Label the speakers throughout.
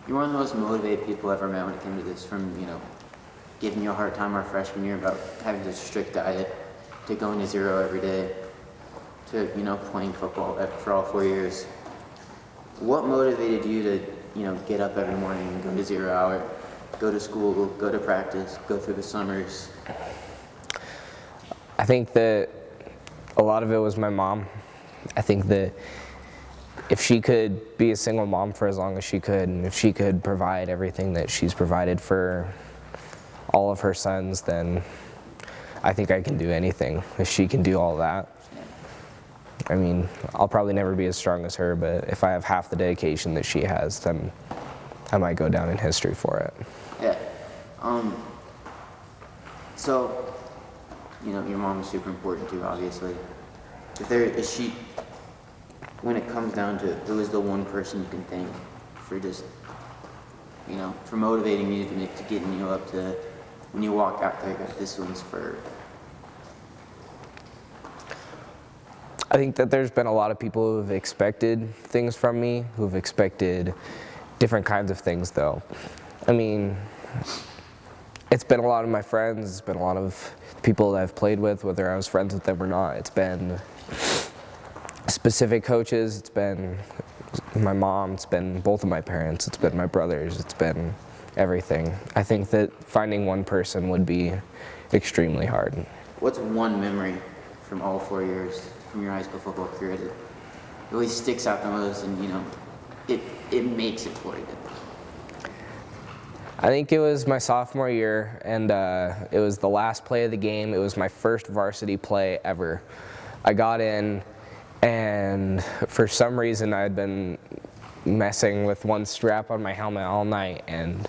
Speaker 1: You're one of the most motivated people I've ever met when it came to this, from, giving you a hard time our freshman year about having this strict diet, to going to zero every day, to, playing football for all 4 years. What motivated you to, get up every morning and go to 0 hour, go to school, go to practice, go through the summers?
Speaker 2: I think that a lot of it was my mom. I think that if she could be a single mom for as long as she could, and if she could provide everything that she's provided for all of her sons, then I think I can do anything if she can do all that. I mean, I'll probably never be as strong as her, but if I have half the dedication that she has, then I might go down in history for it.
Speaker 1: Yeah. So, your mom is super important too, obviously. When it comes down to it, who is the one person you can thank for just, for motivating you to getting you up to, when you walk out there, this one's for?
Speaker 2: I think that there's been a lot of people who've expected things from me, who've expected different kinds of things though. I mean, it's been a lot of my friends, it's been a lot of people that I've played with, whether I was friends with them or not. It's been specific coaches, it's been my mom, it's been both of my parents, it's been my brothers, it's been everything. I think that finding one person would be extremely hard.
Speaker 1: What's one memory from all 4 years from your high school football career that really sticks out the most, and it makes it for you?
Speaker 2: I think it was my sophomore year, and it was the last play of the game. It was my first varsity play ever. I got in, and for some reason I had been messing with one strap on my helmet all night, and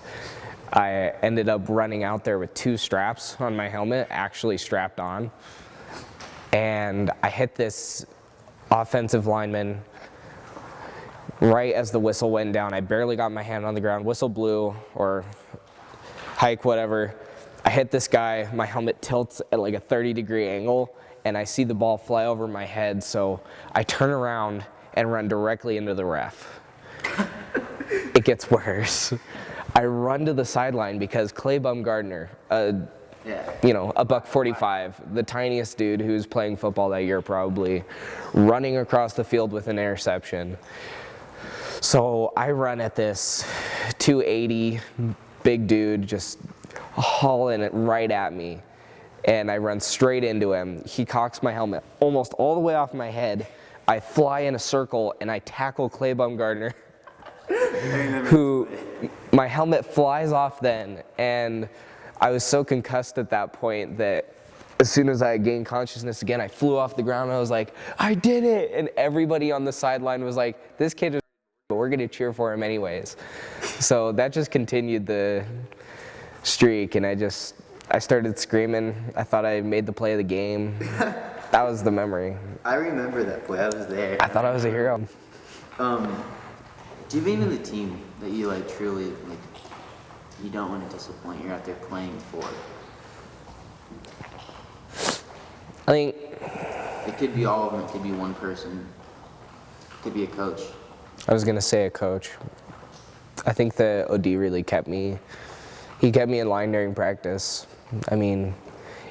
Speaker 2: I ended up running out there with 2 straps on my helmet actually strapped on, and I hit this offensive lineman right as the whistle went down. I barely got my hand on the ground. Whistle blew, or hike, whatever. I hit this guy, my helmet tilts at like a 30-degree angle, and I see the ball fly over my head, so I turn around and run directly into the ref. It gets worse. I run to the sideline because Clay Bumgardner, a $145, the tiniest dude who's playing football that year probably, running across the field with an interception. So I run at this 280 big dude just hauling it right at me, and I run straight into him. He cocks my helmet almost all the way off my head. I fly in a circle and I tackle Clay Bumgardner, who my helmet flies off then, and I was so concussed at that point that as soon as I gained consciousness again, I flew off the ground and I was like, I did it! And everybody on the sideline was like, this kid is, but we're gonna cheer for him anyways. So that just continued the streak, and I started screaming. I thought I made the play of the game. That was the memory.
Speaker 1: I remember that play. I was there.
Speaker 2: I thought I was a hero.
Speaker 1: Do you believe in the team that you truly you don't want to disappoint? You're out there playing for.
Speaker 2: I think
Speaker 1: it could be all of them. It could be one person. It could be a coach.
Speaker 2: I was gonna say a coach. I think that OD really kept me. He kept me in line during practice. I mean,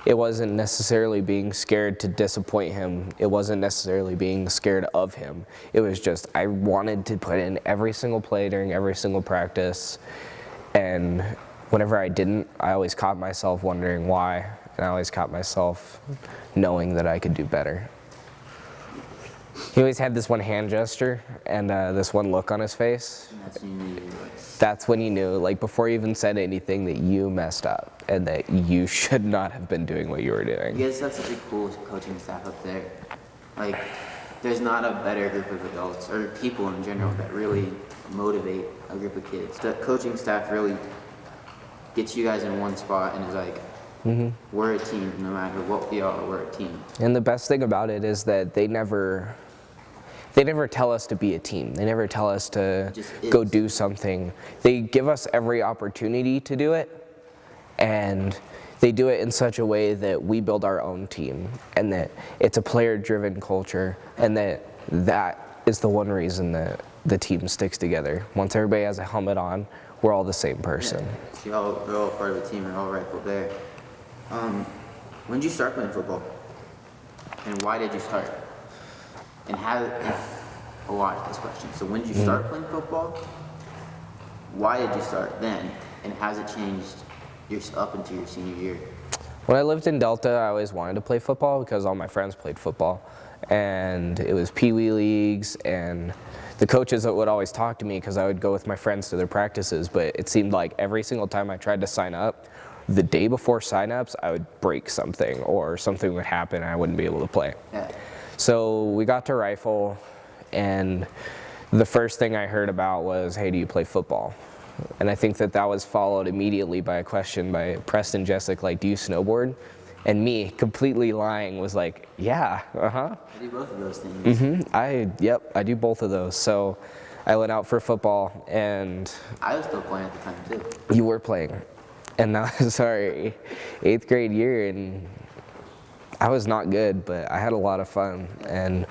Speaker 2: it wasn't necessarily being scared to disappoint him. It wasn't necessarily being scared of him. It was just I wanted to put in every single play during every single practice, and whenever I didn't, I always caught myself wondering why, and I always caught myself knowing that I could do better. He always had this one hand gesture and this one look on his face. That's when you knew, before you even said anything, that you messed up and that you should not have been doing what you were doing.
Speaker 1: You guys have such a cool coaching staff up there. There's not a better group of adults, or people in general, that really motivate a group of kids. The coaching staff really gets you guys in one spot and is like, we're a team, no matter what we are, we're a team.
Speaker 2: And the best thing about it is that they never tell us to be a team. They never tell us to go do something. They give us every opportunity to do it, and they do it in such a way that we build our own team, and that it's a player-driven culture, and that is the one reason that the team sticks together. Once everybody has a helmet on, we're all the same person.
Speaker 1: Yeah. So they're all part of the team and all rifle there. When did you start playing football? And why did you start? And how, a lot this question. So when did you start playing football? Why did you start then? And has it changed up into your senior year?
Speaker 2: When I lived in Delta, I always wanted to play football because all my friends played football. And it was Pee-wee leagues, and the coaches would always talk to me because I would go with my friends to their practices, but it seemed like every single time I tried to sign up, the day before sign-ups, I would break something or something would happen and I wouldn't be able to play.
Speaker 1: Yeah.
Speaker 2: So we got to rifle, and the first thing I heard about was, hey, do you play football? And I think that was followed immediately by a question by Preston Jesick, like, do you snowboard? And me, completely lying, was like, yeah,
Speaker 1: I do both of those things.
Speaker 2: I do both of those. So I went out for football, and
Speaker 1: I was still playing at the time too.
Speaker 2: you were playing. And that was our 8th grade year, and I was not good, but I had a lot of fun. And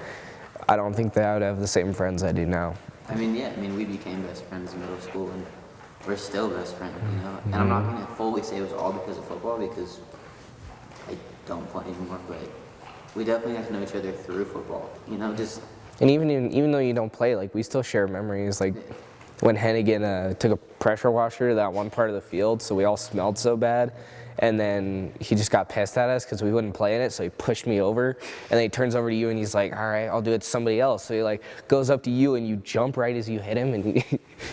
Speaker 2: I don't think that I would have the same friends I do now.
Speaker 1: I mean, we became best friends in middle school, and we're still best friends, you know? And I'm not going to fully say it was all because of football, because I don't play anymore, but we definitely got to know each other through football, you know, just...
Speaker 2: And even though you don't play, like, we still share memories, like when Hennigan took a pressure washer to that one part of the field, so we all smelled so bad, and then he just got pissed at us because we wouldn't play in it, so he pushed me over, and then he turns over to you and he's like, all right, I'll do it to somebody else. So he like goes up to you and you jump right as you hit him, and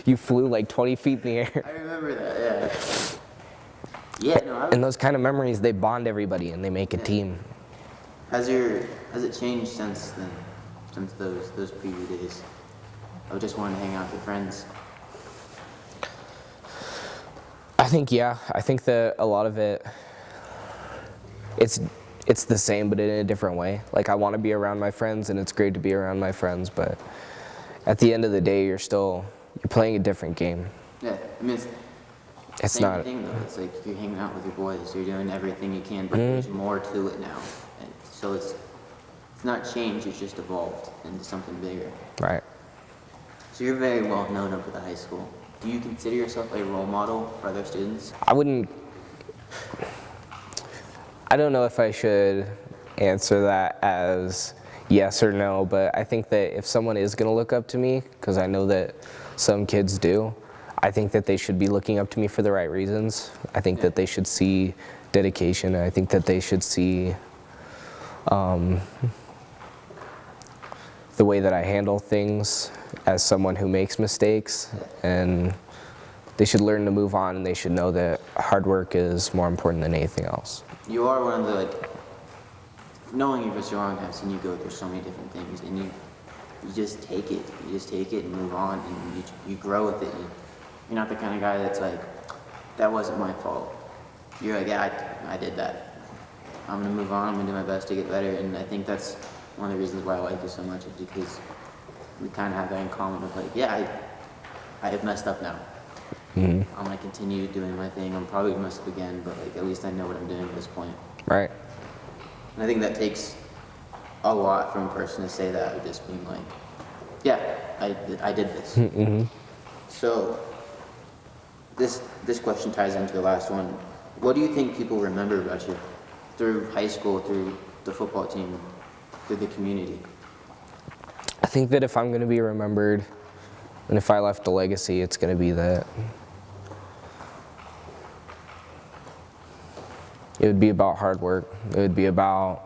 Speaker 2: you flew like 20 feet in the air.
Speaker 1: I remember that, yeah. Yeah, no,
Speaker 2: And those kind of memories, they bond everybody and they make a team.
Speaker 1: Has it changed since then, since those preview days of just wanting to hang out with friends?
Speaker 2: I think that a lot of it, it's the same, but in a different way. Like, I want to be around my friends, and it's great to be around my friends, but at the end of the day, you're playing a different game.
Speaker 1: Yeah, I mean,
Speaker 2: It's
Speaker 1: same
Speaker 2: not
Speaker 1: thing though. It's like you're hanging out with your boys, you're doing everything you can, but there's more to it now. And so it's not changed, it's just evolved into something bigger.
Speaker 2: right.
Speaker 1: So you're very well known up at the high school. Do you consider yourself a role model for other students?
Speaker 2: I don't know if I should answer that as yes or no, but I think that if someone is going to look up to me, because I know that some kids do, I think that they should be looking up to me for the right reasons. I think that they should see dedication. I think that they should see the way that I handle things as someone who makes mistakes, and they should learn to move on, and they should know that hard work is more important than anything else.
Speaker 1: You are one of the, like, knowing you're strong, I've seen you go through so many different things, and you just take it. You just take it and move on, and you grow with it. You're not the kind of guy that's like, that wasn't my fault. You're like, yeah, I did that. I'm gonna move on, I'm gonna do my best to get better, and I think that's one of the reasons why I like you so much, is because we kind of have that in common of like, yeah, I have messed up now. I'm gonna continue doing my thing. I'm probably gonna mess up again, but like at least I know what I'm doing at this point.
Speaker 2: Right.
Speaker 1: And I think that takes a lot from a person to say that, of just being like, yeah, I did this. So this question ties into the last one. What do you think people remember about you through high school, through the football team, through the community?
Speaker 2: I think that if I'm going to be remembered, and if I left a legacy, it's going to be that it would be about hard work. It would be about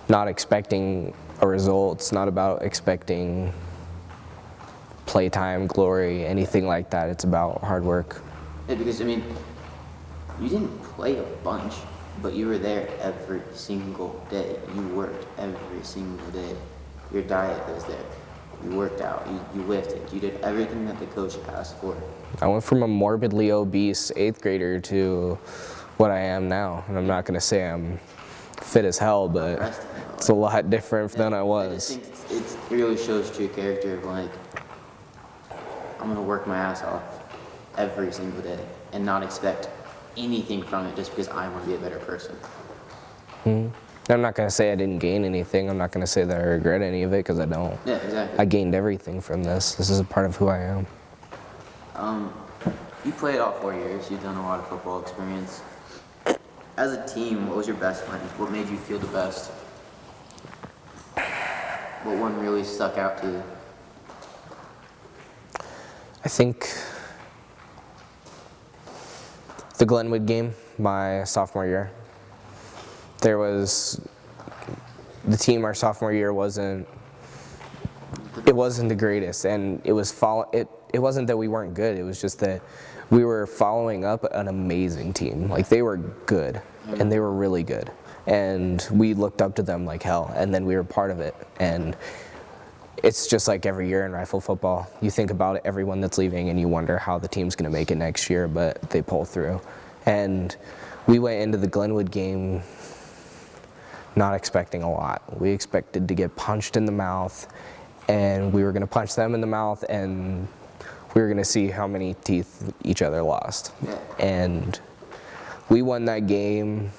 Speaker 2: not expecting a result. It's not about expecting playtime, glory, anything like that. It's about hard work.
Speaker 1: Yeah, because I mean, you didn't play a bunch, but you were there every single day. You worked every single day. Your diet was there. You worked out, you lifted, you did everything that the coach asked for.
Speaker 2: I went from a morbidly obese 8th grader to what I am now. And I'm not going to say I'm fit as hell, but it's a lot different than I was.
Speaker 1: I just think it really shows true character of like, I'm going to work my ass off every single day and not expect anything from it just because I want to be a better person.
Speaker 2: I'm not going to say I didn't gain anything. I'm not going to say that I regret any of it, because I don't.
Speaker 1: Yeah, exactly.
Speaker 2: I gained everything from this. This is a part of who I am.
Speaker 1: You played all 4 years. You've done a lot of football experience. As a team, what was your best friend? What made you feel the best? What one really stuck out to you?
Speaker 2: I think the Glenwood game my sophomore year. There was the team our sophomore year wasn't the greatest, and it wasn't that we weren't good. It was just that we were following up an amazing team. Like, they were good, and they were really good, and we looked up to them like hell, and then we were part of it. And it's just like every year in rifle football. You think about everyone that's leaving, and you wonder how the team's going to make it next year, but they pull through. And we went into the Glenwood game not expecting a lot. We expected to get punched in the mouth, and we were going to punch them in the mouth, and we were going to see how many teeth each other lost.
Speaker 1: Yeah.
Speaker 2: And we won that game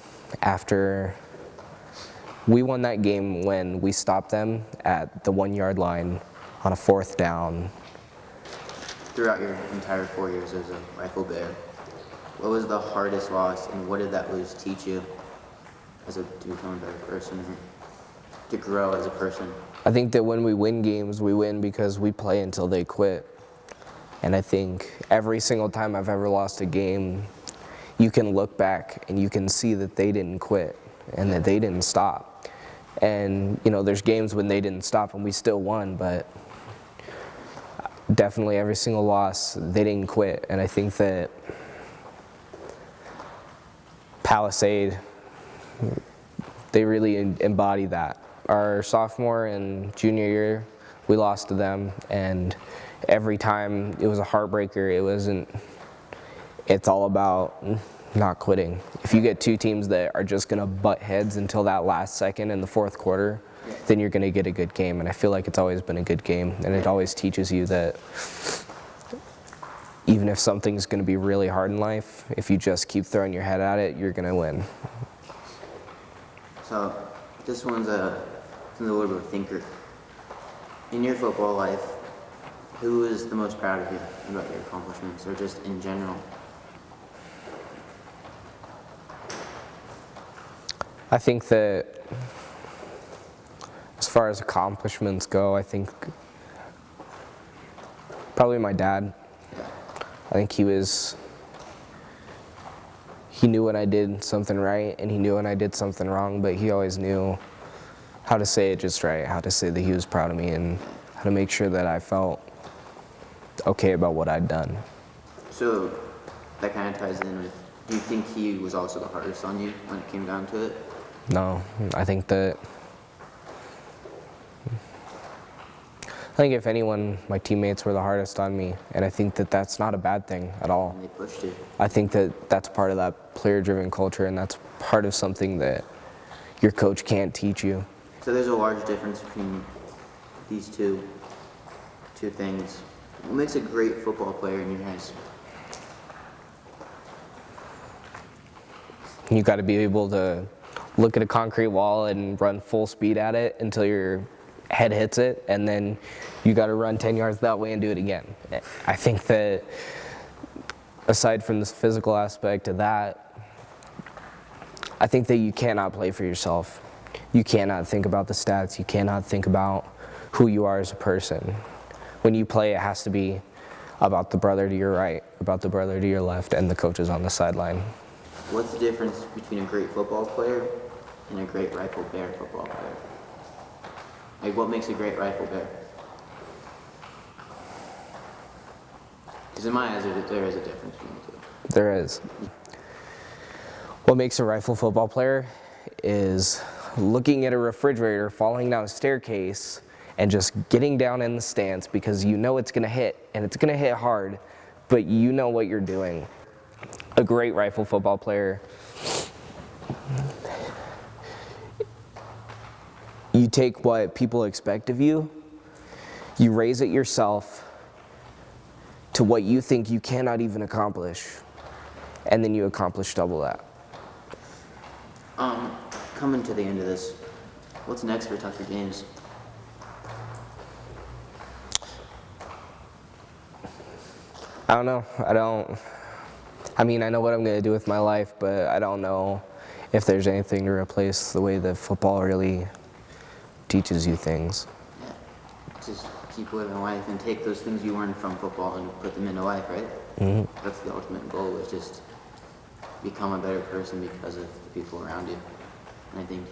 Speaker 2: when we stopped them at the 1 yard line on a 4th down.
Speaker 1: Throughout your entire 4 years as a rifle bear, what was the hardest loss, and what did that lose teach you to become a better person, or to grow as a person?
Speaker 2: I think that when we win games, we win because we play until they quit. And I think every single time I've ever lost a game, you can look back and you can see that they didn't quit and that they didn't stop. And, there's games when they didn't stop and we still won, but definitely every single loss, they didn't quit. And I think that Palisade, they really embody that. Our sophomore and junior year, we lost to them, and every time it was a heartbreaker. It's all about not quitting. If you get two teams that are just going to butt heads until that last second in the 4th quarter, then you're going to get a good game. And I feel like it's always been a good game, and it always teaches you that even if something's going to be really hard in life, if you just keep throwing your head at it, you're going to win.
Speaker 1: So this one's a little bit of a thinker. In your football life, who is the most proud of you about your accomplishments, or just in general?
Speaker 2: I think that as far as accomplishments go, I think probably my dad. I think he knew when I did something right, and he knew when I did something wrong, but he always knew how to say it just right, how to say that he was proud of me, and how to make sure that I felt okay about what I'd done.
Speaker 1: So that kind of ties in with, do you think he was also the hardest on you when it came down to it?
Speaker 2: No, I think if anyone, my teammates were the hardest on me, and I think that that's not a bad thing at all.
Speaker 1: And they pushed you.
Speaker 2: I think that that's part of that player-driven culture, and that's part of something that your coach can't teach you.
Speaker 1: So there's a large difference between these two things. What makes a great football player in your eyes?
Speaker 2: You got to be able to look at a concrete wall and run full speed at it until your head hits it, and then you got to run 10 yards that way and do it again. I think that aside from the physical aspect of that, I think that you cannot play for yourself. You cannot think about the stats. You cannot think about who you are as a person. When you play, it has to be about the brother to your right, about the brother to your left, and the coaches on the sideline.
Speaker 1: What's the difference between a great football player and a great rifle bear football player? Like, what makes a great rifle bear? Because in my eyes, there is a difference between the two.
Speaker 2: There is. What makes a rifle football player is looking at a refrigerator, falling down a staircase, and just getting down in the stance because you know it's going to hit, and it's going to hit hard, but you know what you're doing. A great rifle football player, you take what people expect of you, you raise it yourself to what you think you cannot even accomplish, and then you accomplish double that.
Speaker 1: coming to the end of this, what's next for Tucker James?
Speaker 2: I don't know. I mean, I know what I'm going to do with my life, but I don't know if there's anything to replace the way that football really teaches you things.
Speaker 1: Yeah, just keep living life and take those things you learned from football and put them into life, right?
Speaker 2: Mm-hmm.
Speaker 1: That's the ultimate goal, is just become a better person because of the people around you. And I think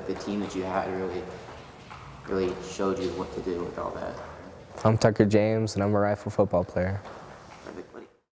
Speaker 1: the team that you had really showed you what to do with all that.
Speaker 2: I'm Tucker James, and I'm a rifle football player.